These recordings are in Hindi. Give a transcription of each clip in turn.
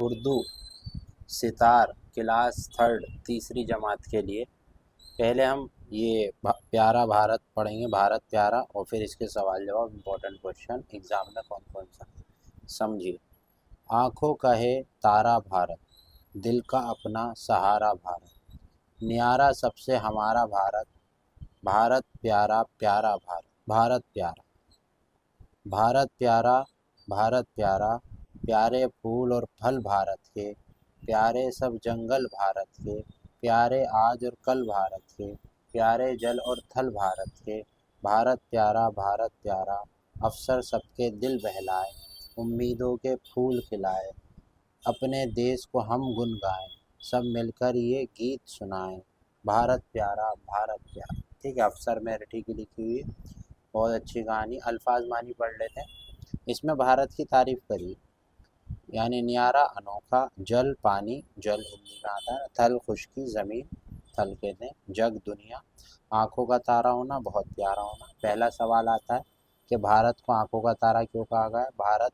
उर्दू सितार क्लास थर्ड तीसरी जमात के लिए। पहले हम ये प्यारा भारत पढ़ेंगे, भारत प्यारा, और फिर इसके सवाल जवाब इम्पोर्टेंट क्वेश्चन एग्जाम में कौन कौन सा। समझिए। आँखों का है तारा भारत, दिल का अपना सहारा भारत, न्यारा सबसे हमारा भारत, भारत प्यारा प्यारा भारत, भारत प्यारा, भारत प्यारा, भारत प्यारा, प्यारे फूल और फल भारत के, प्यारे सब जंगल भारत के, प्यारे आज और कल भारत के, प्यारे जल और थल भारत के, भारत प्यारा भारत प्यारा, अफसर सबके दिल बहलाए, उम्मीदों के फूल खिलाए, अपने देश को हम गुन गाएं, सब मिलकर ये गीत सुनाएं, भारत प्यारा भारत प्यारा। ठीक है, अफसर मेरठी की लिखी हुई बहुत अच्छी कहानी। अल्फाज मानी पढ़ लेते हैं। इसमें भारत की तारीफ करी, यानी न्यारा अनोखा, जल पानी, जल हिंदी में आता है, थल खुशकी ज़मीन, थल कहते हैं, जग दुनिया, आँखों का तारा होना, बहुत प्यारा होना। पहला सवाल आता है कि भारत को आँखों का तारा क्यों कहा गया है। भारत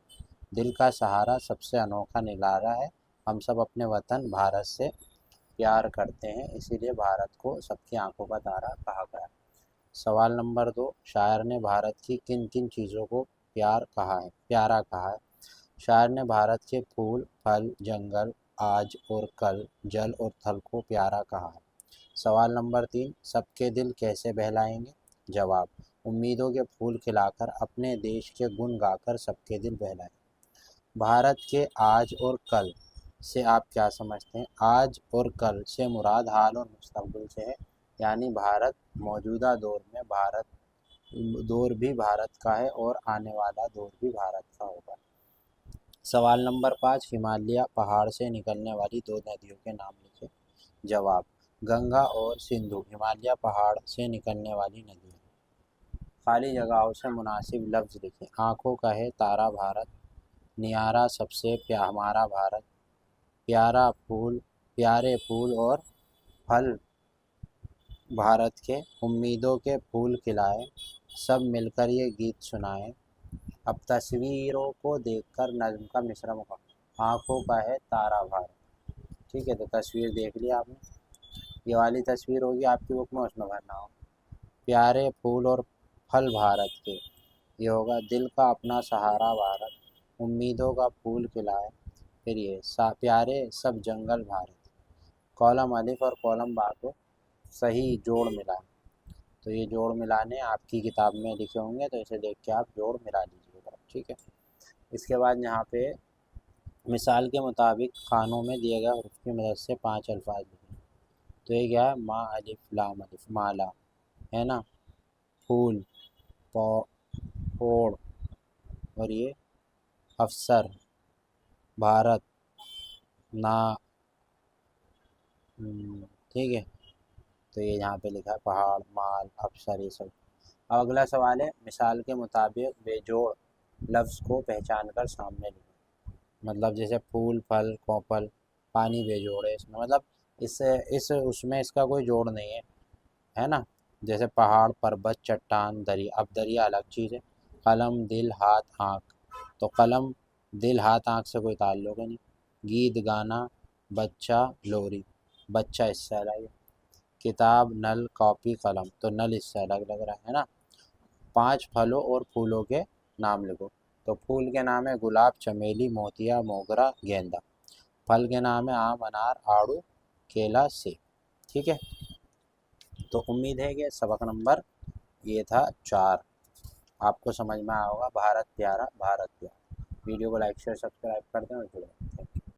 दिल का सहारा, सबसे अनोखा निराला है। हम सब अपने वतन भारत से प्यार करते हैं, इसीलिए भारत को सबकी आँखों का तारा कहा गया। सवाल नंबर 2, शायर ने भारत की किन किन चीज़ों को प्यारा कहा है। शायर ने भारत के फूल, फल, जंगल, आज और कल, जल और थल को प्यारा कहा है। सवाल नंबर 3, सबके दिल कैसे बहलाएंगे। जवाब, उम्मीदों के फूल खिलाकर, अपने देश के गुण गाकर सबके दिल बहलाएंगे। भारत के आज और कल से आप क्या समझते हैं। आज और कल से मुराद हाल और मुस्तकबिल से है, यानी भारत मौजूदा दौर में दौर भी भारत का है और आने वाला दौर भी भारत का होगा। सवाल नंबर 5, हिमालय पहाड़ से निकलने वाली दो नदियों के नाम लिखें। जवाब, गंगा और सिंधु हिमालय पहाड़ से निकलने वाली नदी है। खाली जगहों से मुनासिब लफ्ज़ लिखें। आँखों का है तारा भारत, नियारा सबसे हमारा भारत, प्यारे फूल और फल भारत के, उम्मीदों के फूल खिलाए, सब मिलकर ये गीत सुनाएं। अब तस्वीरों को देखकर नज़्म का मिसरा मुकम्मल। आँखों का है तारा भारत। ठीक है, तो तस्वीर देख लिया आपने। ये वाली तस्वीर होगी आपकी बुक में, उसमें भरना हो। प्यारे फूल और फल भारत के, ये होगा दिल का अपना सहारा भारत, उम्मीदों का फूल खिलाए, फिर ये प्यारे सब जंगल भारत। कॉलम अलिफ और कॉलम बा को सही जोड़ मिलाएं। तो ये जोड़ मिलाने आपकी किताब में लिखे होंगे, तो इसे देख के आप जोड़ मिला लीजिएगा। ठीक है, इसके बाद यहाँ पे मिसाल के मुताबिक खानों में दिए गए हर्फ की मदद से 5 अल्फाज लिखें। तो ये क्या है, माँ अलिफ लाम अलिफ, माला है ना, फूल, पोड़, और ये अफसर, भारत, ना, ठीक है। तो ये यहाँ पे लिखा है पहाड़, माल, अफसर, ये सब। अब अगला सवाल है, मिसाल के मुताबिक बेजोड़ लफ्ज़ को पहचान कर सामने लिखो। मतलब जैसे फूल, फल, कौपल, पानी बेजोड़ है इसमें, मतलब इस उसमें इसका कोई जोड़ नहीं है ना। जैसे पहाड़, पर्वत, चट्टान, दरिया। अब दरिया अलग चीज़ है। कलम, दिल, हाथ, आँख। तो कलम, दिल, हाथ, आँख से कोई ताल्लुक ही नहीं। गीत, गाना, बच्चा, लोरी, बच्चा इससे अलग है। किताब, नल, कॉपी, कलम, तो नल इससे अलग लग रहा है ना। 5 फलों और फूलों के नाम लिखो। तो फूल के नाम है गुलाब, चमेली, मोतिया, मोगरा, गेंदा। फल के नाम है आम, अनार, आड़ू, केला, सेब। ठीक है, तो उम्मीद है कि सबक नंबर ये था 4 आपको समझ में आया होगा। भारत प्यारा भारत प्यारा। वीडियो को लाइक शेयर सब्सक्राइब कर दें और जुड़े।